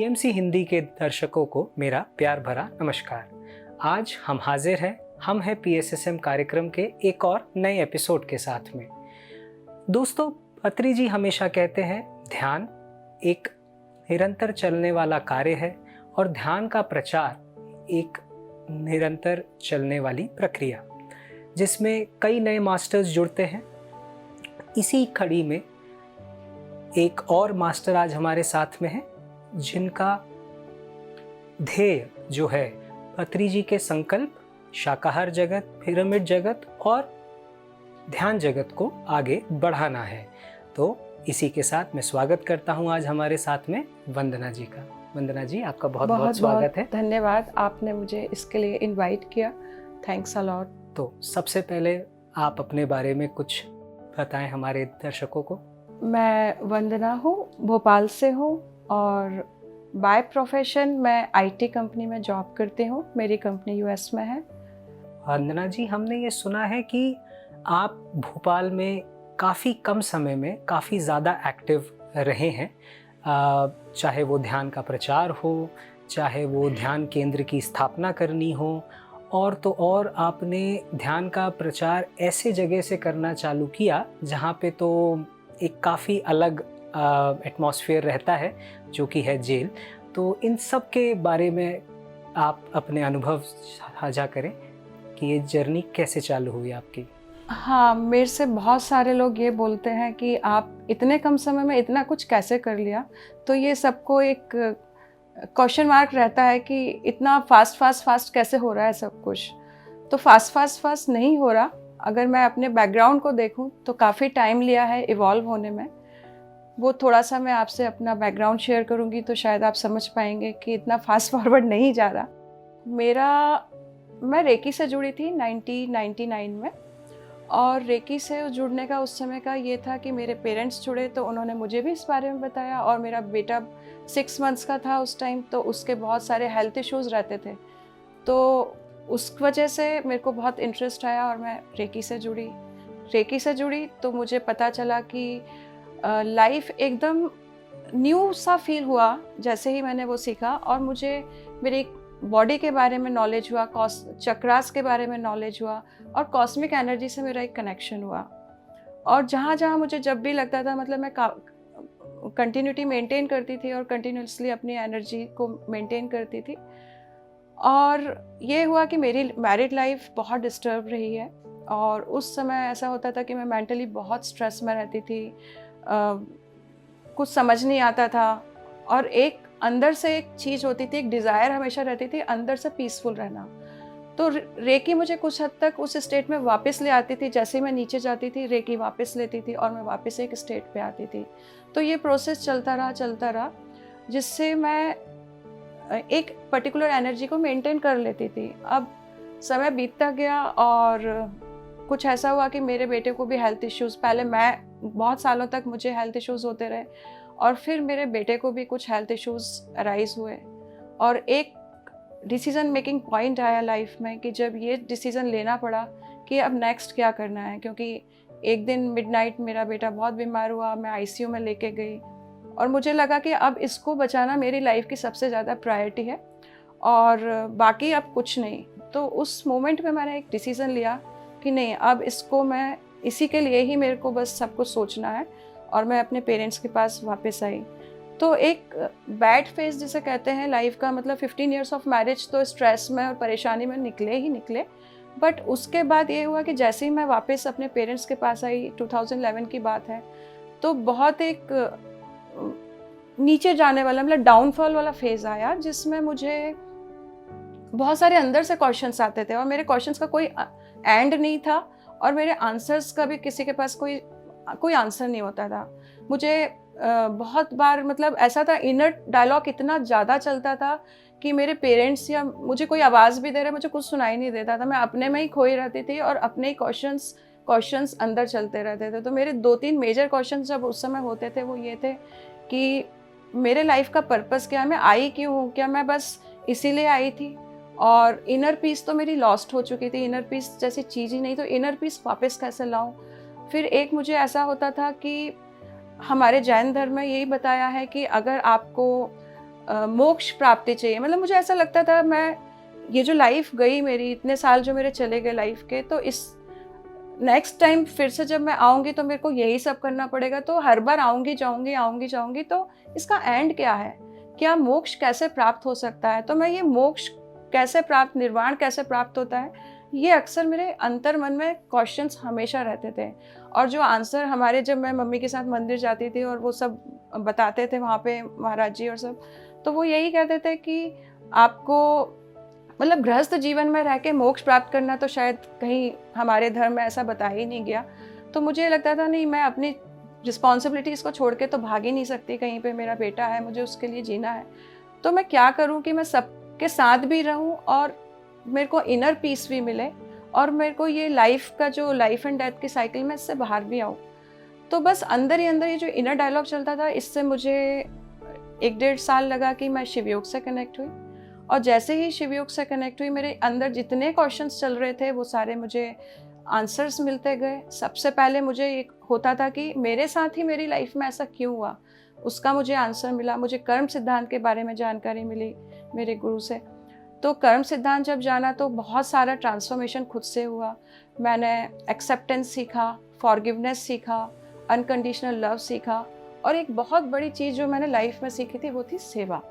TMC Hindi के दर्शकों को मेरा प्यार भरा नमस्कार। आज हम हाजिर हैं, हम हैं पीएसएसएम कार्यक्रम के एक और नए एपिसोड के साथ में। दोस्तों, अत्री जी हमेशा कहते हैं ध्यान एक निरंतर चलने वाला कार्य है और ध्यान का प्रचार एक निरंतर चलने वाली प्रक्रिया, जिसमें कई नए मास्टर्स जुड़ते हैं। इसी कड़ी में एक और मास्टर आज हमारे साथ में हैं, जिनका ध्येय जो है अत्री जी के संकल्प शाकाहार जगत, पिरामिड जगत और ध्यान जगत को आगे बढ़ाना है। तो इसी के साथ मैं स्वागत करता हूं आज हमारे साथ में वंदना जी का। वंदना जी, आपका बहुत बहुत स्वागत है। धन्यवाद, आपने मुझे इसके लिए इनवाइट किया। Thanks a lot. तो सबसे पहले आप अपने बारे में कुछ बताएं हमारे दर्शकों को। मैं वंदना हूँ, भोपाल से हूँ और बाय प्रोफेशन मैं आईटी कंपनी में जॉब करती हूँ। मेरी कंपनी यूएस में है। वंदना जी, हमने ये सुना है कि आप भोपाल में काफ़ी कम समय में काफ़ी ज़्यादा एक्टिव रहे हैं, चाहे वो ध्यान का प्रचार हो, चाहे वो ध्यान केंद्र की स्थापना करनी हो, और तो और आपने ध्यान का प्रचार ऐसे जगह से करना चालू किया जहाँ पे तो एक काफ़ी अलग एटमॉस्फेयर रहता है, जो कि है जेल। तो इन सब के बारे में आप अपने अनुभव साझा करें कि ये जर्नी कैसे चालू हुई आपकी। हाँ, मेरे से बहुत सारे लोग ये बोलते हैं कि आप इतने कम समय में इतना कुछ कैसे कर लिया। तो ये सबको एक क्वेश्चन मार्क रहता है कि इतना फास्ट कैसे हो रहा है सब कुछ। तो फास्ट नहीं हो रहा। अगर मैं अपने बैकग्राउंड को देखूं तो काफ़ी टाइम लिया है इवॉल्व होने में। वो थोड़ा सा मैं आपसे अपना बैकग्राउंड शेयर करूंगी तो शायद आप समझ पाएंगे कि इतना फास्ट फॉरवर्ड नहीं जा रहा। मैं रेकी से जुड़ी थी 1999 में, और रेकी से जुड़ने का उस समय का ये था कि मेरे पेरेंट्स जुड़े तो उन्होंने मुझे भी इस बारे में बताया, और मेरा बेटा 6 मंथ्स का था उस टाइम, तो उसके बहुत सारे हेल्थ इश्यूज़ रहते थे। तो उस वजह से मेरे को बहुत इंटरेस्ट आया और मैं रेकी से जुड़ी तो मुझे पता चला कि लाइफ एकदम न्यू सा फील हुआ जैसे ही मैंने वो सीखा। और मुझे मेरी बॉडी के बारे में नॉलेज हुआ, चक्रास के बारे में नॉलेज हुआ, और कॉस्मिक एनर्जी से मेरा एक कनेक्शन हुआ। और जहाँ जहाँ मुझे जब भी लगता था, मतलब मैं कंटिन्यूटी मेंटेन करती थी और कंटिन्यूसली अपनी एनर्जी को मेंटेन करती थी। और ये हुआ कि मेरी मैरिड लाइफ बहुत डिस्टर्ब रही है, और उस समय ऐसा होता था कि मैं मेंटली बहुत स्ट्रेस में रहती थी। कुछ समझ नहीं आता था, और एक अंदर से एक चीज़ होती थी, एक डिज़ायर हमेशा रहती थी अंदर से पीसफुल रहना। तो रेकी मुझे कुछ हद तक उस स्टेट में वापस ले आती थी। जैसे ही मैं नीचे जाती थी, रेकी वापस लेती थी और मैं वापस एक स्टेट पे आती थी। तो ये प्रोसेस चलता रहा, जिससे मैं एक पर्टिकुलर एनर्जी को मेंटेन कर लेती थी। अब समय बीतता गया और कुछ ऐसा हुआ कि मेरे बेटे को भी हेल्थ इश्यूज़, पहले मैं बहुत सालों तक मुझे हेल्थ इश्यूज़ होते रहे, और फिर मेरे बेटे को भी कुछ हेल्थ इश्यूज़ अराइज हुए। और एक डिसीज़न मेकिंग पॉइंट आया लाइफ में कि जब ये डिसीज़न लेना पड़ा कि अब नेक्स्ट क्या करना है। क्योंकि एक दिन मिडनाइट मेरा बेटा बहुत बीमार हुआ, मैं आईसीयू में लेके गई, और मुझे लगा कि अब इसको बचाना मेरी लाइफ की सबसे ज़्यादा प्रायोरिटी है, और बाकी अब कुछ नहीं। तो उस मोमेंट में मैंने एक डिसीज़न लिया कि नहीं, अब इसको मैं इसी के लिए ही मेरे को बस सब कुछ सोचना है, और मैं अपने पेरेंट्स के पास वापस आई। तो एक बैड फेज जिसे कहते हैं लाइफ का, मतलब 15 इयर्स ऑफ मैरिज तो स्ट्रेस में और परेशानी में निकले। बट उसके बाद ये हुआ कि जैसे ही मैं वापस अपने पेरेंट्स के पास आई, 2011 की बात है, तो बहुत एक नीचे जाने वाला, मतलब डाउनफॉल वाला फेज आया, जिसमें मुझे बहुत सारे अंदर से क्वेश्चंस आते थे, और मेरे क्वेश्चंस का कोई एंड नहीं था, और मेरे आंसर्स का भी किसी के पास कोई आंसर नहीं होता था। मुझे बहुत बार, मतलब ऐसा था, इनर डायलॉग इतना ज़्यादा चलता था कि मेरे पेरेंट्स या मुझे कोई आवाज़ भी दे रहे, मुझे कुछ सुनाई नहीं देता था। मैं अपने में ही खोई रहती थी और अपने ही क्वेश्चंस अंदर चलते रहते थे। तो मेरे 2-3 मेजर क्वेश्चंस जब उस समय होते थे, वो ये थे कि मेरे लाइफ का पर्पस क्या है, मैं आई क्यों हूँ, क्या मैं बस इसीलिए आई थी। और इनर पीस तो मेरी लॉस्ट हो चुकी थी, इनर पीस जैसी चीज़ ही नहीं, तो इनर पीस वापस कैसे लाऊं। फिर एक मुझे ऐसा होता था कि हमारे जैन धर्म में यही बताया है कि अगर आपको मोक्ष प्राप्ति चाहिए। मतलब मुझे ऐसा लगता था मैं ये जो लाइफ गई मेरी, इतने साल जो मेरे चले गए लाइफ के, तो इस नेक्स्ट टाइम फिर से जब मैं आऊँगी तो मेरे को यही सब करना पड़ेगा। तो हर बार आऊँगी जाऊँगी, तो इसका एंड क्या है? क्या मोक्ष कैसे प्राप्त हो सकता है? तो मैं ये मोक्ष कैसे प्राप्त, निर्वाण कैसे प्राप्त होता है, ये अक्सर मेरे अंतर मन में क्वेश्चंस हमेशा रहते थे। और जो आंसर हमारे, जब मैं मम्मी के साथ मंदिर जाती थी और वो सब बताते थे वहाँ पे महाराज जी और सब, तो वो यही कहते थे कि आपको मतलब गृहस्थ जीवन में रह के मोक्ष प्राप्त करना तो शायद कहीं हमारे धर्म में ऐसा बता ही नहीं गया। तो मुझे लगता था नहीं, मैं अपनी रिस्पॉन्सिबिलिटीज़ को छोड़ के तो भाग ही नहीं सकती कहीं पे, मेरा बेटा है, मुझे उसके लिए जीना है। तो मैं क्या करूं कि मैं सबके साथ भी रहूं और मेरे को इनर पीस भी मिले, और मेरे को ये लाइफ का जो लाइफ एंड डेथ की साइकिल में इससे बाहर भी आऊँ। तो बस अंदर ही अंदर ये जो इनर डायलॉग चलता था, इससे मुझे 1-1.5 साल लगा कि मैं शिवयोग से कनेक्ट हुई। और जैसे ही शिवयोग से कनेक्ट हुई, मेरे अंदर जितने क्वेश्चंस चल रहे थे वो सारे मुझे आंसर्स मिलते गए। सबसे पहले मुझे एक होता था कि मेरे साथ ही मेरी लाइफ में ऐसा क्यों हुआ, उसका मुझे आंसर मिला। मुझे कर्म सिद्धांत के बारे में जानकारी मिली मेरे गुरु से। तो कर्म सिद्धांत जब जाना तो बहुत सारा ट्रांसफॉर्मेशन खुद से हुआ। मैंने एक्सेप्टेंस सीखा, फॉरगिवनेस सीखा, अनकंडीशनल लव सीखा, और एक बहुत बड़ी चीज़ जो मैंने लाइफ में सीखी थी वो थी सेवा।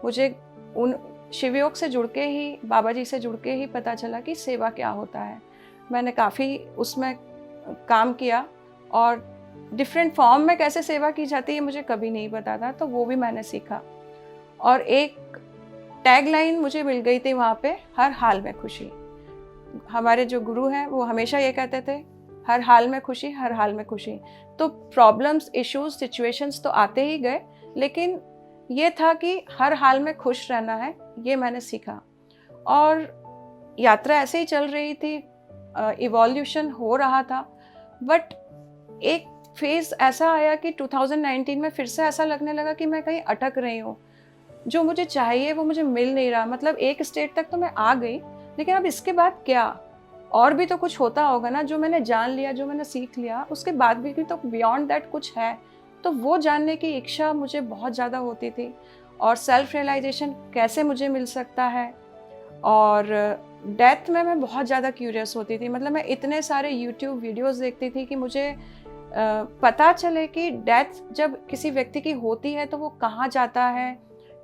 मुझे उन शिवयोग से जुड़ के ही, बाबा जी से जुड़ के ही पता चला कि सेवा क्या होता है। मैंने काफ़ी उसमें काम किया, और डिफरेंट फॉर्म में कैसे सेवा की जाती है मुझे कभी नहीं पता था, तो वो भी मैंने सीखा। और एक टैगलाइन मुझे मिल गई थी वहाँ पे, हर हाल में खुशी। हमारे जो गुरु हैं वो हमेशा ये कहते थे, हर हाल में खुशी, हर हाल में खुशी। तो प्रॉब्लम्स, इश्यूज, सिचुएशंस तो आते ही गए, लेकिन ये था कि हर हाल में खुश रहना है, ये मैंने सीखा। और यात्रा ऐसे ही चल रही थी, इवोल्यूशन हो रहा था। बट एक फेज ऐसा आया कि 2019 में फिर से ऐसा लगने लगा कि मैं कहीं अटक रही हूँ, जो मुझे चाहिए वो मुझे मिल नहीं रहा। मतलब एक स्टेट तक तो मैं आ गई, लेकिन अब इसके बाद क्या? और भी तो कुछ होता होगा ना, जो मैंने जान लिया, जो मैंने सीख लिया, उसके बाद भी तो बियॉन्ड दैट कुछ है। तो वो जानने की इच्छा मुझे बहुत ज़्यादा होती थी। और सेल्फ रियलाइजेशन कैसे मुझे मिल सकता है। और डेथ में मैं बहुत ज़्यादा क्यूरियस होती थी। मतलब मैं इतने सारे यूट्यूब वीडियोस देखती थी कि मुझे पता चले कि डेथ जब किसी व्यक्ति की होती है तो वो कहाँ जाता है,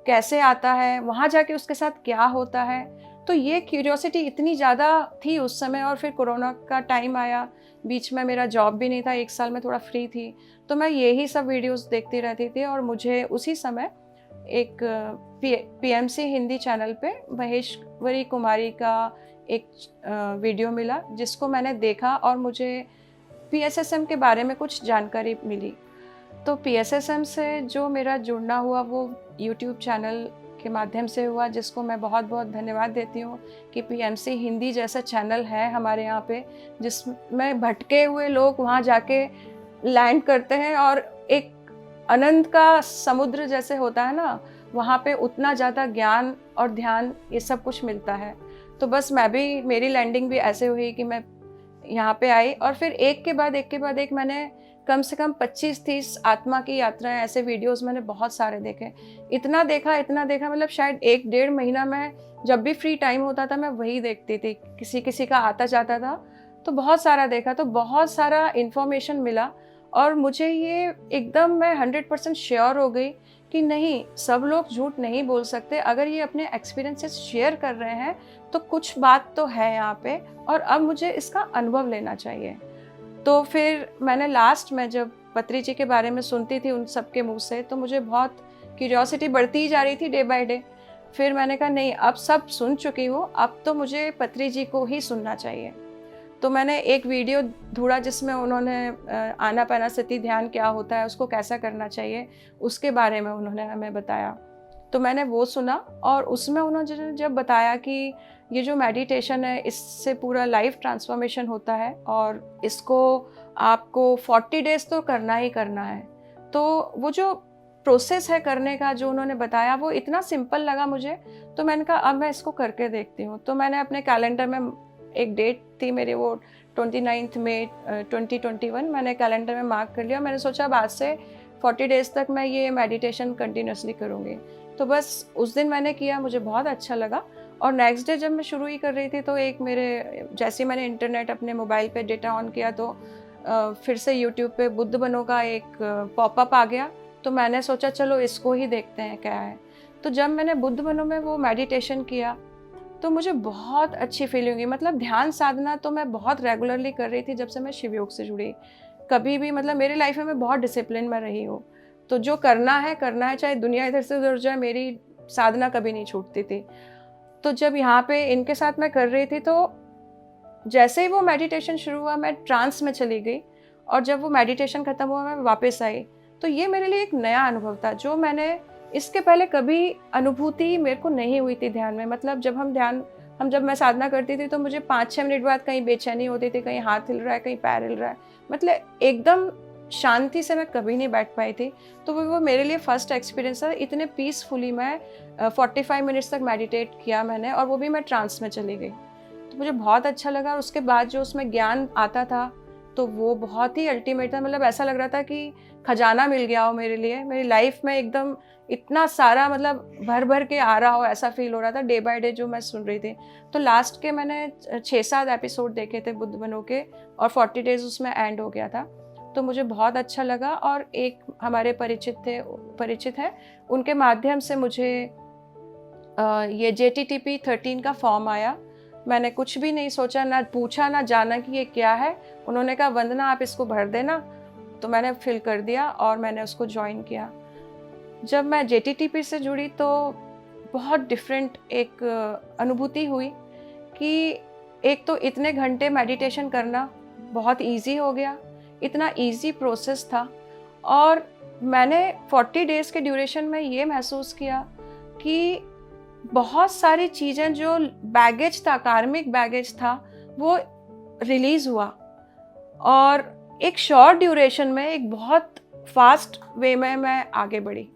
कैसे आता है, वहाँ जाके उसके साथ क्या होता है। तो ये क्यूरियोसिटी इतनी ज़्यादा थी उस समय। और फिर कोरोना का टाइम आया, बीच में मेरा जॉब भी नहीं था, 1 साल में थोड़ा फ्री थी, तो मैं यही सब वीडियोस देखती रहती थी। और मुझे उसी समय एक पीएमसी हिंदी चैनल पे महेश्वरी कुमारी का एक वीडियो मिला, जिसको मैंने देखा और मुझे पीएसएसएम के बारे में कुछ जानकारी मिली। तो पीएसएसएम से जो मेरा जुड़ना हुआ वो यूट्यूब चैनल के माध्यम से हुआ, जिसको मैं बहुत बहुत धन्यवाद देती हूँ कि पीएमसी हिंदी जैसा चैनल है हमारे यहाँ पे, जिसमें भटके हुए लोग वहाँ जाके लैंड करते हैं। और एक आनंद का समुद्र जैसे होता है ना, वहाँ पे उतना ज़्यादा ज्ञान और ध्यान ये सब कुछ मिलता है। तो बस मेरी लैंडिंग भी ऐसे हुई कि मैं यहाँ पे आई, और फिर एक के बाद एक मैंने कम से कम 25-30 आत्मा की यात्राएं, ऐसे वीडियोस मैंने बहुत सारे देखे। इतना देखा मतलब शायद 1-1.5 महीना में जब भी फ्री टाइम होता था मैं वही देखती थी, किसी का आता जाता था, तो बहुत सारा देखा, तो बहुत सारा इन्फॉर्मेशन मिला। और मुझे ये एकदम मैं 100% श्योर हो गई कि नहीं, सब लोग झूठ नहीं बोल सकते। अगर ये अपने एक्सपीरियंसेस शेयर कर रहे हैं तो कुछ बात तो है यहाँ पे, और अब मुझे इसका अनुभव लेना चाहिए। तो फिर मैंने लास्ट में जब पत्री जी के बारे में सुनती थी उन सब के मुँह से, तो मुझे बहुत क्यूरियोसिटी बढ़ती ही जा रही थी डे बाय डे। फिर मैंने कहा नहीं, अब सब सुन चुकी हूँ, अब तो मुझे पत्री जी को ही सुनना चाहिए। तो मैंने एक वीडियो ढूंढा जिसमें उन्होंने आनापानसति ध्यान क्या होता है, उसको कैसा करना चाहिए, उसके बारे में उन्होंने हमें बताया। तो मैंने वो सुना, और उसमें उन्होंने जब बताया कि ये जो मेडिटेशन है इससे पूरा लाइफ ट्रांसफॉर्मेशन होता है, और इसको आपको 40 डेज तो करना ही करना है। तो वो जो प्रोसेस है करने का जो उन्होंने बताया वो इतना सिंपल लगा मुझे। तो मैंने कहा अब मैं इसको करके देखती हूँ। तो मैंने अपने कैलेंडर में, एक डेट थी मेरी वो 29 मई 2021, मैंने कैलेंडर में मार्क कर लिया। मैंने सोचा अब आज से 40 डेज तक मैं ये मेडिटेशन कंटिन्यूसली करूँगी। तो बस उस दिन मैंने किया, मुझे बहुत अच्छा लगा। और नेक्स्ट डे जब मैं शुरू ही कर रही थी तो एक मेरे, जैसे मैंने इंटरनेट अपने मोबाइल पे डेटा ऑन किया तो फिर से यूट्यूब पे बुद्ध बनो का एक पॉपअप आ गया। तो मैंने सोचा चलो इसको ही देखते हैं क्या है। तो जब मैंने बुद्ध बनो में वो मेडिटेशन किया तो मुझे बहुत अच्छी फीलिंग हुई। मतलब ध्यान साधना तो मैं बहुत रेगुलरली कर रही थी जब से मैं शिव योग से जुड़ी। कभी भी मतलब मेरी लाइफ में मैं बहुत डिसिप्लिन में रही हूँ, तो जो करना है चाहे दुनिया इधर से उधर जाए, मेरी साधना कभी नहीं छूटती थी। तो जब यहाँ पे इनके साथ मैं कर रही थी तो जैसे ही वो मेडिटेशन शुरू हुआ मैं ट्रांस में चली गई, और जब वो मेडिटेशन ख़त्म हुआ मैं वापस आई। तो ये मेरे लिए एक नया अनुभव था जो मैंने इसके पहले कभी अनुभूति मेरे को नहीं हुई थी ध्यान में। मतलब जब मैं साधना करती थी तो मुझे 5-6 मिनट बाद कहीं बेचैनी होती थी, कहीं हाथ हिल रहा है, कहीं पैर हिल रहा है, मतलब एकदम शांति से मैं कभी नहीं बैठ पाई थी। तो वो मेरे लिए फर्स्ट एक्सपीरियंस था। इतने पीसफुली मैं 45 मिनट्स तक मेडिटेट किया मैंने, और वो भी मैं ट्रांस में चली गई। तो मुझे बहुत अच्छा लगा। और उसके बाद जो उसमें ज्ञान आता था तो वो बहुत ही अल्टीमेट था। मतलब ऐसा लग रहा था कि खजाना मिल गया हो मेरे लिए, मेरी लाइफ में एकदम इतना सारा मतलब भर भर के आ रहा हो, ऐसा फील हो रहा था डे बाय डे जो मैं सुन रही थी। तो लास्ट के मैंने 6-7 एपिसोड देखे थे बुद्ध बनो के, और 40 डेज उसमें एंड हो गया था। तो मुझे बहुत अच्छा लगा। और एक हमारे परिचित है, उनके माध्यम से मुझे ये JTTP 13 का फॉर्म आया। मैंने कुछ भी नहीं सोचा, ना पूछा, ना जाना कि ये क्या है। उन्होंने कहा वंदना आप इसको भर देना, तो मैंने फिल कर दिया और मैंने उसको ज्वाइन किया। जब मैं JTTP से जुड़ी तो बहुत डिफरेंट एक अनुभूति हुई कि एक तो इतने घंटे मेडिटेशन करना बहुत इजी हो गया, इतना इजी प्रोसेस था। और मैंने 40 डेज़ के ड्यूरेशन में ये महसूस किया कि बहुत सारी चीज़ें जो बैगेज था, कार्मिक बैगेज था, वो रिलीज़ हुआ। और एक शॉर्ट ड्यूरेशन में एक बहुत फास्ट वे में मैं आगे बढ़ी,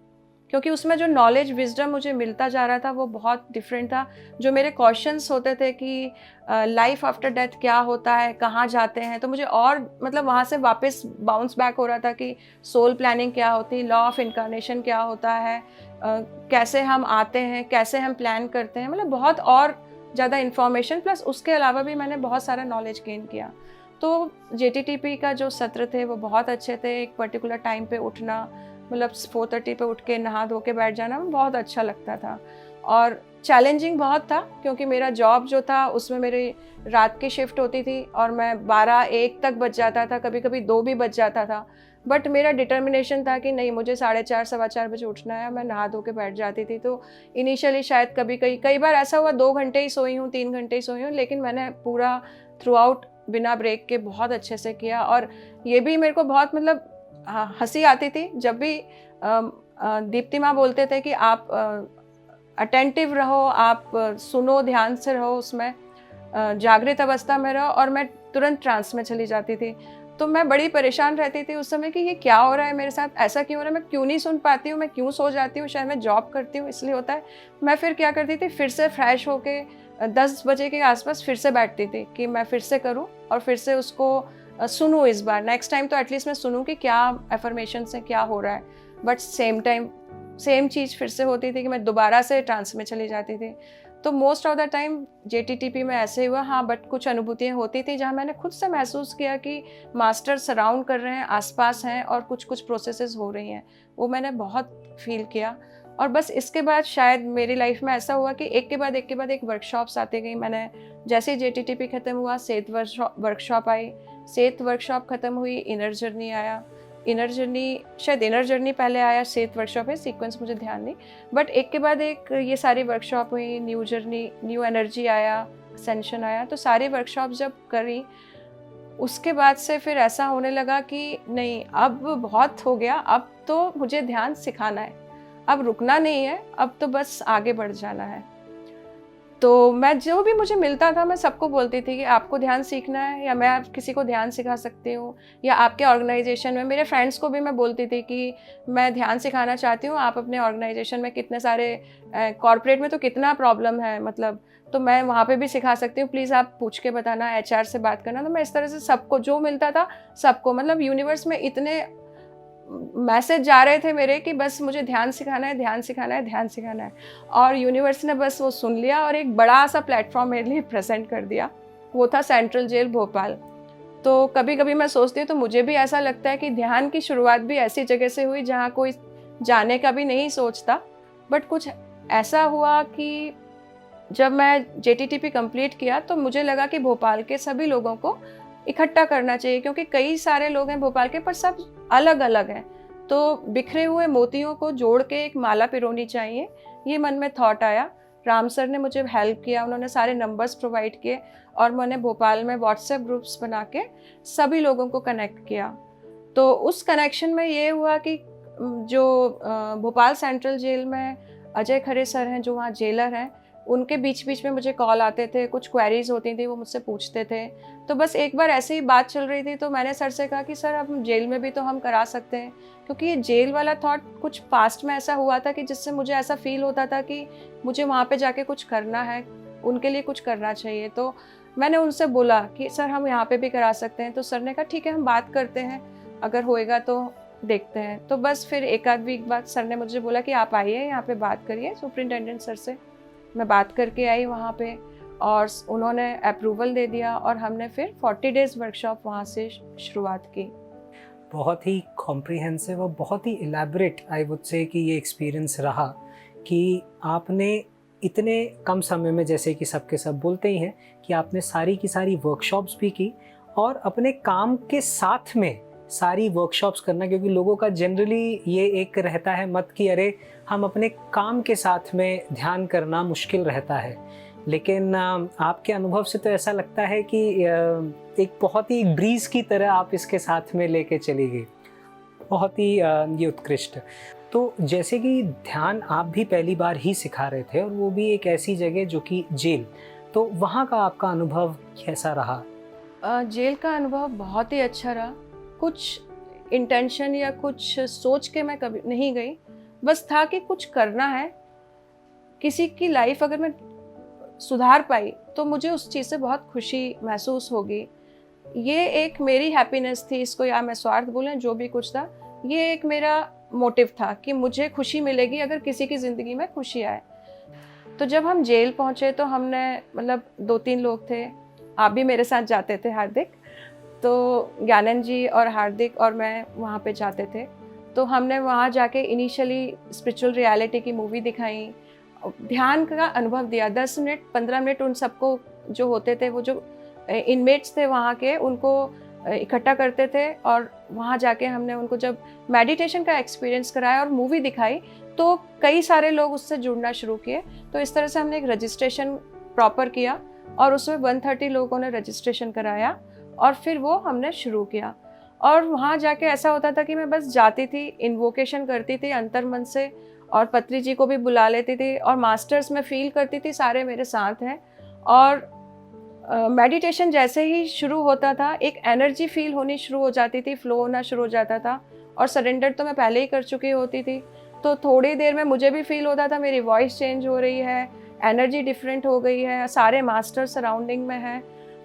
क्योंकि उसमें जो नॉलेज विजडम मुझे मिलता जा रहा था वो बहुत डिफरेंट था। जो मेरे क्वेश्चंस होते थे कि लाइफ आफ्टर डेथ क्या होता है, कहाँ जाते हैं, तो मुझे और मतलब वहाँ से वापस बाउंस बैक हो रहा था कि सोल प्लानिंग क्या होती है, लॉ ऑफ इनकारनेशन क्या होता है, कैसे हम आते हैं, कैसे हम प्लान करते हैं, मतलब बहुत और ज़्यादा इन्फॉर्मेशन। प्लस उसके अलावा भी मैंने बहुत सारा नॉलेज गेन किया। तो JTTP का जो सत्र थे वो बहुत अच्छे थे। एक पर्टिकुलर टाइम पे उठना, मतलब 4:30 पे उठ के नहा धो के बैठ जाना बहुत अच्छा लगता था। और चैलेंजिंग बहुत था क्योंकि मेरा जॉब जो था उसमें मेरी रात की शिफ्ट होती थी और मैं 12-1 तक बज जाता था, कभी कभी 2 भी बज जाता था। बट मेरा डिटर्मिनेशन था कि नहीं, मुझे 4:30-4:15 बजे उठना है। मैं नहा धो के बैठ जाती थी। तो इनिशियली शायद कई बार ऐसा हुआ 2 घंटे ही सोई हूँ, 3 घंटे ही सोई हूँ, लेकिन मैंने पूरा थ्रू आउट बिना ब्रेक के बहुत अच्छे से किया। और ये भी मेरे को बहुत मतलब हंसी आती थी जब भी दीप्ति माँ बोलते थे कि आप अटेंटिव रहो, आप सुनो, ध्यान से रहो, उसमें जागृत अवस्था में रहो, और मैं तुरंत ट्रांस में चली जाती थी। तो मैं बड़ी परेशान रहती थी उस समय कि ये क्या हो रहा है मेरे साथ, ऐसा क्यों हो रहा है, मैं क्यों नहीं सुन पाती हूँ, मैं क्यों सो जाती हूँ, शायद मैं जॉब करती हूँ इसलिए होता है। मैं फिर क्या करती थी, फिर से फ्रेश होके 10 बजे के आसपास फिर से बैठती थी कि मैं फिर से करूँ और फिर से उसको सुनूँ। इस बार नेक्स्ट टाइम तो एटलीस्ट मैं सुनूँ कि क्या एफर्मेशन से क्या हो रहा है। बट सेम चीज़ फिर से होती थी कि मैं दोबारा से ट्रांस में चली जाती थी। तो most of the time JTTP में ऐसे ही हुआ। हाँ, बट कुछ अनुभूतियाँ होती थी जहाँ मैंने खुद से महसूस किया कि मास्टर सराउंड कर रहे हैं, आसपास हैं, और कुछ प्रोसेसेस हो रही हैं, वो मैंने बहुत फील किया। और बस इसके बाद शायद मेरी लाइफ में ऐसा हुआ कि एक के बाद एक वर्कशॉप्स आती गई। मैंने जैसे ही JTTP ख़त्म हुआ, सेत वर्कशॉप आई, सेत वर्कशॉप ख़त्म हुई, इनर जर्नी आया, शायद इनर जर्नी पहले आया, सेत वर्कशॉप है, सीक्वेंस मुझे ध्यान नहीं, बट एक के बाद एक ये सारी वर्कशॉप हुई, न्यू जर्नी, न्यू एनर्जी आया, असेंशन आया। तो सारी वर्कशॉप जब करी उसके बाद से फिर ऐसा होने लगा कि नहीं, अब बहुत हो गया, अब तो मुझे ध्यान सिखाना है, अब रुकना नहीं है, अब तो बस आगे बढ़ जाना है। तो मैं जो भी मुझे मिलता था मैं सबको बोलती थी कि आपको ध्यान सीखना है या मैं किसी को ध्यान सिखा सकती हूँ, या आपके ऑर्गेनाइजेशन में, मेरे फ्रेंड्स को भी मैं बोलती थी कि मैं ध्यान सिखाना चाहती हूँ, आप अपने ऑर्गेनाइजेशन में कितने सारे कॉर्पोरेट में तो कितना प्रॉब्लम है, मतलब तो मैं वहाँ पे भी सिखा सकती हूँ, प्लीज़ आप पूछ के बताना, HR से बात करना। तो मैं इस तरह से सबको जो मिलता था सबको, मतलब यूनिवर्स में इतने मैसेज जा रहे थे मेरे कि बस मुझे ध्यान सिखाना है, ध्यान सिखाना है, ध्यान सिखाना है। और यूनिवर्स ने बस वो सुन लिया और एक बड़ा सा प्लेटफॉर्म मेरे लिए प्रेजेंट कर दिया। वो था सेंट्रल जेल भोपाल। तो कभी कभी मैं सोचती हूँ, तो मुझे भी ऐसा लगता है कि ध्यान की शुरुआत भी ऐसी जगह से हुई जहाँ कोई जाने का भी नहीं सोचता। बट कुछ ऐसा हुआ कि जब मैं JTTP कंप्लीट किया तो मुझे लगा कि भोपाल के सभी लोगों को इकट्ठा करना चाहिए, क्योंकि कई सारे लोग हैं भोपाल के, पर सब अलग अलग हैं। तो बिखरे हुए मोतियों को जोड़ के एक माला पिरोनी चाहिए, ये मन में थॉट आया। राम सर ने मुझे हेल्प किया, उन्होंने सारे नंबर्स प्रोवाइड किए और मैंने भोपाल में व्हाट्सएप ग्रुप्स बना के सभी लोगों को कनेक्ट किया। तो उस कनेक्शन में ये हुआ कि जो भोपाल सेंट्रल जेल में अजय खरे सर हैं, जो वहाँ जेलर हैं, उनके बीच बीच में मुझे कॉल आते थे, कुछ क्वेरीज होती थी, वो मुझसे पूछते थे। तो बस एक बार ऐसे ही बात चल रही थी तो मैंने सर से कहा कि सर अब जेल में भी तो हम करा सकते हैं, क्योंकि ये जेल वाला थॉट कुछ पास्ट में ऐसा हुआ था कि जिससे मुझे ऐसा फील होता था कि मुझे वहाँ पे जाके कुछ करना है, उनके लिए कुछ करना चाहिए। तो मैंने उनसे बोला कि सर हम यहाँ पे भी करा सकते हैं। तो सर ने कहा ठीक है, हम बात करते हैं, अगर होएगा तो देखते हैं। तो बस फिर एक आध वीक बाद सर ने मुझे बोला कि आप आइए यहाँ पे बात करिए सुपरिटेंडेंट सर से। मैं बात करके आई वहाँ पे और उन्होंने अप्रूवल दे दिया और हमने फिर 40 डेज़ वर्कशॉप वहाँ से शुरुआत की। बहुत ही कॉम्प्रिहेंसिव और बहुत ही इलेबरेट आई वुड से कि ये एक्सपीरियंस रहा कि आपने इतने कम समय में, जैसे कि सबके सब बोलते ही हैं कि आपने सारी की सारी वर्कशॉप्स भी की और अपने काम के साथ में सारी वर्कशॉप्स करना, क्योंकि लोगों का जनरली ये एक रहता है मत कि अरे हम अपने काम के साथ में ध्यान करना मुश्किल रहता है। लेकिन आपके अनुभव से तो ऐसा लगता है कि एक बहुत ही ब्रीज की तरह आप इसके साथ में लेके चली गई। बहुत ही ये उत्कृष्ट। तो जैसे कि ध्यान आप भी पहली बार ही सिखा रहे थे और वो भी एक ऐसी जगह जो कि जेल, तो वहाँ का आपका अनुभव कैसा रहा? जेल का अनुभव बहुत ही अच्छा रहा। कुछ इंटेंशन या कुछ सोच के मैं कभी नहीं गई, बस था कि कुछ करना है, किसी की लाइफ अगर मैं सुधार पाई तो मुझे उस चीज़ से बहुत खुशी महसूस होगी। ये एक मेरी हैप्पीनेस थी, इसको या मैं स्वार्थ बोलें, जो भी कुछ था, ये एक मेरा मोटिव था कि मुझे खुशी मिलेगी अगर किसी की ज़िंदगी में खुशी आए। तो जब हम जेल पहुँचे तो हमने मतलब 2-3 लोग थे, आप भी मेरे साथ जाते थे हार्दिक, तो ज्ञानन जी और हार्दिक और मैं वहाँ पे जाते थे। तो हमने वहाँ जाके इनिशियली स्पिरिचुअल रियलिटी की मूवी दिखाई, ध्यान का अनुभव दिया। 10 मिनट 15 मिनट उन सबको जो होते थे, वो जो इनमेट्स थे वहाँ के, उनको इकट्ठा करते थे और वहाँ जाके हमने उनको जब मेडिटेशन का एक्सपीरियंस कराया और मूवी दिखाई तो कई सारे लोग उससे जुड़ना शुरू किए। तो इस तरह से हमने एक रजिस्ट्रेशन प्रॉपर किया और उसमें 130 लोगों ने रजिस्ट्रेशन कराया और फिर वो हमने शुरू किया। और वहाँ जाके ऐसा होता था कि मैं बस जाती थी, इन्वोकेशन करती थी अंतर्मन से और पत्री जी को भी बुला लेती थी और मास्टर्स में फील करती थी सारे मेरे साथ हैं। और मेडिटेशन जैसे ही शुरू होता था एक एनर्जी फील होनी शुरू हो जाती थी, फ्लो होना शुरू हो जाता था। और सरेंडर तो मैं पहले ही कर चुकी होती थी, तो थोड़ी देर में मुझे भी फील होता था मेरी वॉइस चेंज हो रही है, एनर्जी डिफरेंट हो गई है, सारे मास्टर सराउंडिंग में हैं।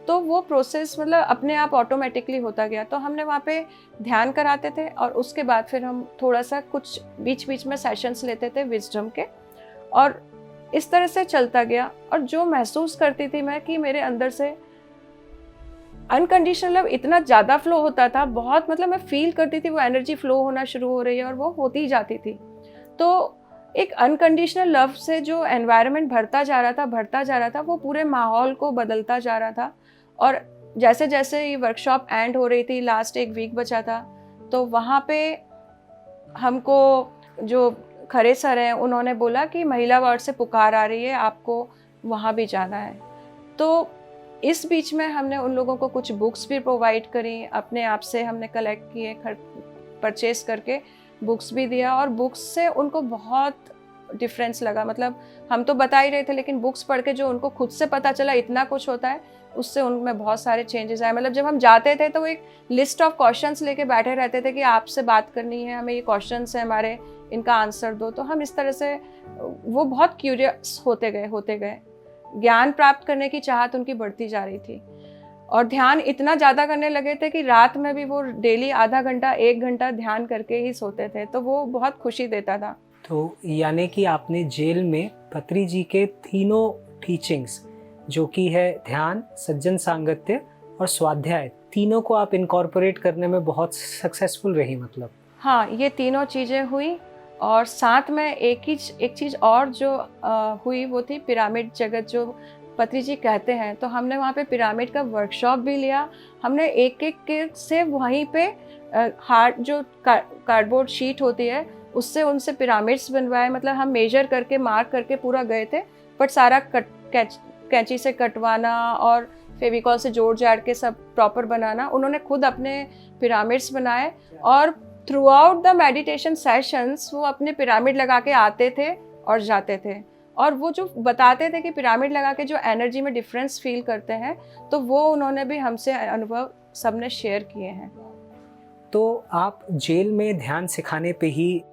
तो वो प्रोसेस मतलब अपने आप ऑटोमेटिकली होता गया। तो हमने वहाँ पे ध्यान कराते थे और उसके बाद फिर हम थोड़ा सा कुछ बीच बीच में सेशंस लेते थे विजडम के, और इस तरह से चलता गया। और जो महसूस करती थी मैं कि मेरे अंदर से अनकंडीशनल लव इतना ज़्यादा फ्लो होता था, बहुत मतलब मैं फील करती थी वो एनर्जी फ्लो होना शुरू हो रही है और वो होती ही जाती थी। तो एक अनकंडीशनल लव से जो एनवायरनमेंट भरता जा रहा था, वो पूरे माहौल को बदलता जा रहा था। और जैसे जैसे ये वर्कशॉप एंड हो रही थी, लास्ट एक वीक बचा था, तो वहाँ पे हमको जो खरे सर हैं उन्होंने बोला कि महिला वार्ड से पुकार आ रही है, आपको वहाँ भी जाना है। तो इस बीच में हमने उन लोगों को कुछ बुक्स भी प्रोवाइड करी, अपने आप से हमने कलेक्ट किए, परचेस करके बुक्स भी दिया। और बुक्स से उनको बहुत डिफरेंस लगा। मतलब हम तो बता ही रहे थे, लेकिन बुक्स पढ़ के जो उनको खुद से पता चला इतना कुछ होता है, उससे उनमें बहुत सारे चेंजेस आए। मतलब जब हम जाते थे तो वो एक लिस्ट ऑफ क्वेश्चंस लेके बैठे रहते थे कि आपसे बात करनी है, हमें ये क्वेश्चंस हैं हमारे, इनका आंसर दो। तो हम इस तरह से वो बहुत क्यूरियस होते गए। ज्ञान प्राप्त करने की चाहत उनकी बढ़ती जा रही थी। और ध्यान इतना ज़्यादा करने लगे थे कि रात में भी वो डेली आधा घंटा 1 घंटा ध्यान करके ही सोते थे, तो वो बहुत खुशी देता था। तो यानी कि आपने जेल में पत्री जी के तीनों टीचिंग्स, जो कि है ध्यान, सज्जन सांगत्य और स्वाध्याय, तीनों को आप इनकॉर्पोरेट करने में बहुत सक्सेसफुल रही मतलब। हाँ, ये तीनों चीज़ें हुई और साथ में एक चीज़ और जो हुई वो थी पिरामिड जगत, जो पत्री जी कहते हैं। तो हमने वहाँ पे पिरामिड का वर्कशॉप भी लिया। हमने एक-एक के से वहीं पे हार्ड जो कार्डबोर्ड शीट होती है उससे उनसे पिरामिड्स बनवाए। मतलब हम मेजर करके मार्क करके पूरा गए थे, बट सारा कैंची से कटवाना और फेविकॉल से जोड़ जाड़ के सब प्रॉपर बनाना, उन्होंने खुद अपने पिरामिड्स बनाए। और through out the meditation sessions वो अपने पिरामिड लगा के आते थे और जाते थे, और वो जो बताते थे कि पिरामिड लगा के जो एनर्जी में डिफरेंस फील करते हैं, तो वो उन्होंने भी हमसे अनुभव सबने शेयर किए हैं। तो आप जेल में ध्यान सिखाने पे ही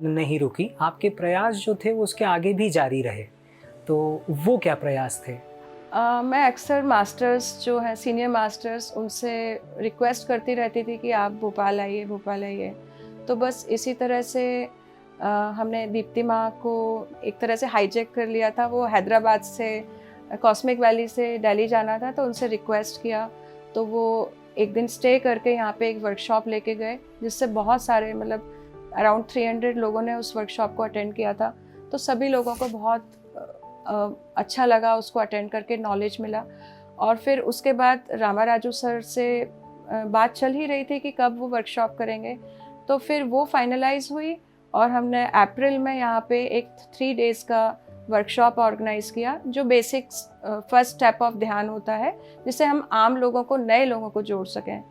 नहीं रुकी, आपके प्रयास जो थे वो उसके आगे भी जारी रहे, तो वो क्या प्रयास थे? मैं अक्सर मास्टर्स जो हैं, सीनियर मास्टर्स, उनसे रिक्वेस्ट करती रहती थी कि आप भोपाल आइए, भोपाल आइए। तो बस इसी तरह से हमने दीप्ति माँ को एक तरह से हाईजैक कर लिया था। वो हैदराबाद से, कॉस्मिक वैली से दिल्ली जाना था, तो उनसे रिक्वेस्ट किया, तो वो एक दिन स्टे करके यहाँ पे एक वर्कशॉप लेके गए, जिससे बहुत सारे मतलब अराउंड 300 लोगों ने उस वर्कशॉप को अटेंड किया था। तो सभी लोगों को बहुत अच्छा लगा, उसको अटेंड करके नॉलेज मिला। और फिर उसके बाद रामा राजू सर से बात चल ही रही थी कि कब वो वर्कशॉप करेंगे, तो फिर वो फाइनलाइज हुई और हमने अप्रैल में यहाँ पे एक 3 डेज़ का वर्कशॉप ऑर्गेनाइज़ किया, जो बेसिक्स फर्स्ट स्टेप ऑफ ध्यान होता है, जिससे हम आम लोगों को, नए लोगों को जोड़ सकें।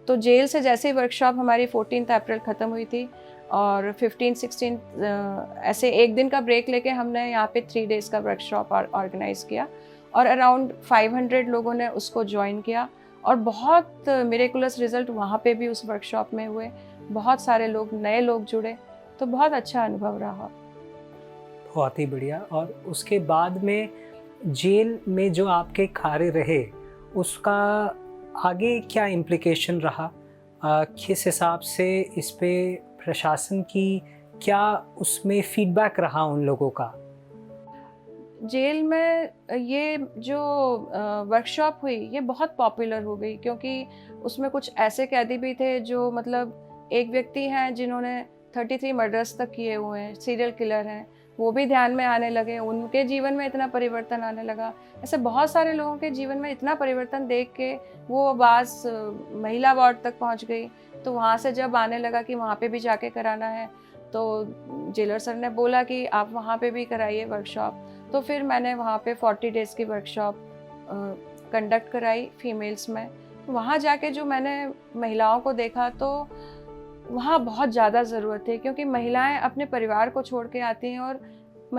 तो जेल से जैसे ही वर्कशॉप हमारी 14 अप्रैल ख़त्म हुई थी और 15-16 ऐसे एक दिन का ब्रेक लेके हमने यहाँ पे 3 डेज़ का वर्कशॉप ऑर्गेनाइज़ किया और अराउंड 500 लोगों ने उसको ज्वाइन किया और बहुत मिरेकुलस रिज़ल्ट वहाँ पे भी उस वर्कशॉप में हुए। बहुत सारे लोग, नए लोग जुड़े, तो बहुत अच्छा अनुभव रहा। बहुत ही बढ़िया। और उसके बाद में जेल में जो आपके कार्य रहे, उसका आगे क्या इम्प्लिकेशन रहा? किस हिसाब से इस पे प्रशासन की क्या उसमें फीडबैक रहा उन लोगों का? जेल में ये जो वर्कशॉप हुई, ये बहुत पॉपुलर हो गई, क्योंकि उसमें कुछ ऐसे कैदी भी थे जो मतलब एक व्यक्ति हैं जिन्होंने 33 मर्डर्स तक किए हुए हैं, सीरियल किलर हैं, वो भी ध्यान में आने लगे, उनके जीवन में इतना परिवर्तन आने लगा। ऐसे बहुत सारे लोगों के जीवन में इतना परिवर्तन देख के वो आवाज़ महिला वार्ड तक पहुंच गई। तो वहाँ से जब आने लगा कि वहाँ पे भी जाके कराना है, तो जेलर सर ने बोला कि आप वहाँ पे भी कराइए वर्कशॉप। तो फिर मैंने वहाँ पे 40 डेज़ की वर्कशॉप कंडक्ट कराई फीमेल्स में। वहाँ जाके जो मैंने महिलाओं को देखा, तो वहाँ बहुत ज़्यादा ज़रूरत है, क्योंकि महिलाएं अपने परिवार को छोड़ के आती हैं और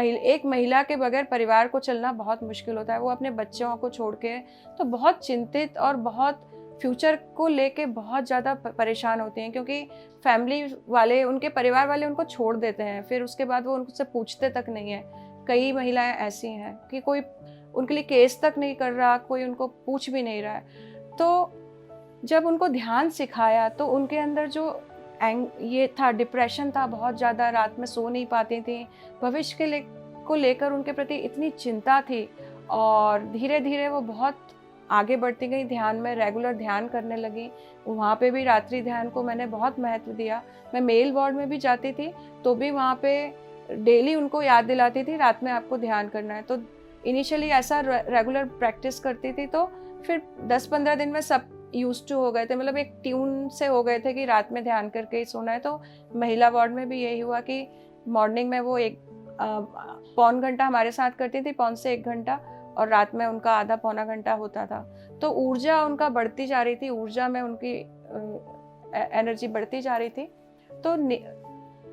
एक महिला के बगैर परिवार को चलना बहुत मुश्किल होता है। वो अपने बच्चों को छोड़ के तो बहुत चिंतित और बहुत फ्यूचर को लेके बहुत ज़्यादा परेशान होती हैं, क्योंकि फैमिली वाले, उनके परिवार वाले उनको छोड़ देते हैं, फिर उसके बाद वो उनसे पूछते तक नहीं है। कई महिलाएं ऐसी हैं कि कोई उनके लिए केस तक नहीं कर रहा, कोई उनको पूछ भी नहीं रहा है। तो जब उनको ध्यान सिखाया तो उनके अंदर जो ये था, डिप्रेशन था बहुत ज़्यादा, रात में सो नहीं पाती थी, भविष्य के को लेकर उनके प्रति इतनी चिंता थी, और धीरे धीरे वो बहुत आगे बढ़ती गई, ध्यान में रेगुलर ध्यान करने लगी। वहाँ पे भी रात्रि ध्यान को मैंने बहुत महत्व दिया। मैं मेल वार्ड में भी जाती थी तो भी वहाँ पे डेली उनको याद दिलाती थी, रात में आपको ध्यान करना है। तो इनिशियली ऐसा रेगुलर प्रैक्टिस करती थी, तो फिर 10-15 दिन में सब यूज टू हो गए थे, मतलब एक ट्यून से हो गए थे कि रात में ध्यान करके ही सोना है। तो महिला वार्ड में भी यही हुआ कि मॉर्निंग में वो एक पौन घंटा हमारे साथ करती थी, पौन से 1 घंटा, और रात में उनका आधा पौना घंटा होता था। तो ऊर्जा उनका बढ़ती जा रही थी, ऊर्जा में उनकी एनर्जी बढ़ती जा रही थी। तो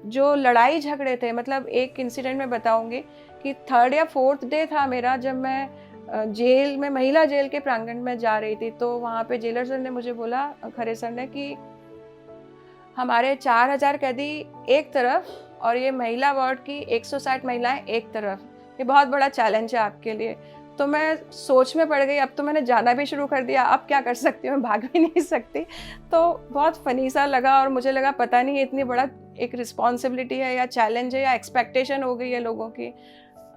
जो लड़ाई झगड़े थे, मतलब एक इंसिडेंट में बताऊंगी कि 3rd या 4th डे था मेरा, जब मैं जेल में, महिला जेल के प्रांगण में जा रही थी। तो वहाँ पे जेलर सर ने मुझे बोला, खरे सर ने, कि हमारे 4000 कैदी एक तरफ और ये महिला वार्ड की 160 महिलाएं एक तरफ, ये बहुत बड़ा चैलेंज है आपके लिए। तो मैं सोच में पड़ गई, अब तो मैंने जाना भी शुरू कर दिया, अब क्या कर सकती हूँ, मैं भाग भी नहीं सकती। तो बहुत फ़नी सा लगा और मुझे लगा पता नहीं इतनी बड़ा एक रिस्पॉन्सिबिलिटी है या चैलेंज है या एक्सपेक्टेशन हो गई है लोगों की,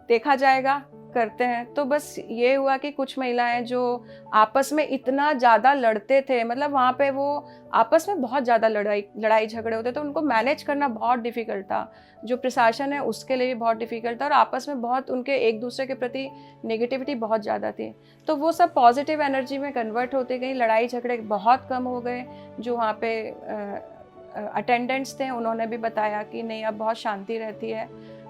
देखा जाएगा, करते हैं। तो बस ये हुआ कि कुछ महिलाएं जो आपस में इतना ज़्यादा लड़ते थे, मतलब वहाँ पे वो आपस में बहुत ज़्यादा लड़ाई झगड़े होते थे, उनको मैनेज करना बहुत डिफ़िकल्ट था, जो प्रशासन है उसके लिए भी बहुत डिफ़िकल्ट था, और आपस में बहुत उनके एक दूसरे के प्रति नेगेटिविटी बहुत ज़्यादा थी। तो वो सब पॉजिटिव एनर्जी में कन्वर्ट होते गई, लड़ाई झगड़े बहुत कम हो गए। जो वहाँ पे अटेंडेंट्स थे उन्होंने भी बताया कि नहीं, अब बहुत शांति रहती है।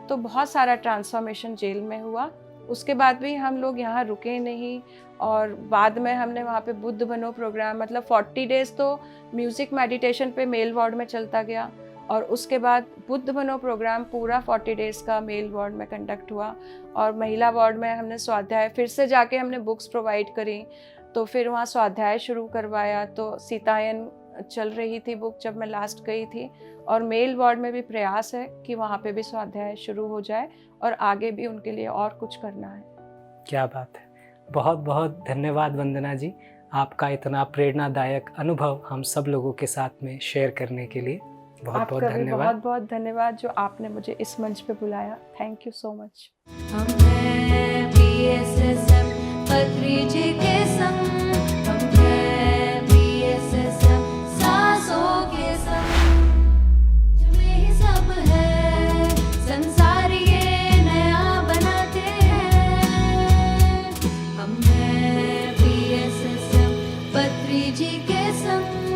तो बहुत सारा ट्रांसफॉर्मेशन जेल में हुआ। उसके बाद भी हम लोग यहाँ रुके नहीं, और बाद में हमने वहाँ पे बुद्ध बनो प्रोग्राम, मतलब 40 डेज़ तो म्यूज़िक मेडिटेशन पे मेल वार्ड में चलता गया, और उसके बाद बुद्ध बनो प्रोग्राम पूरा 40 डेज़ का मेल वार्ड में कंडक्ट हुआ। और महिला वार्ड में हमने स्वाध्याय फिर से जाके हमने बुक्स प्रोवाइड करी, तो फिर वहाँ स्वाध्याय शुरू करवाया। तो सीतायन चल रही थी बुक जब मैं लास्ट गई थी, और मेल वार्ड में भी प्रयास है कि वहाँ पे भी स्वाध्याय शुरू हो जाए, और आगे भी उनके लिए और कुछ करना है। क्या बात है, बहुत बहुत धन्यवाद वंदना जी, आपका इतना प्रेरणादायक अनुभव हम सब लोगों के साथ में शेयर करने के लिए बहुत बहुत धन्यवाद। बहुत बहुत धन्यवाद जो आपने मुझे इस मंच पे बुलाया। Thank you so much. जी के संग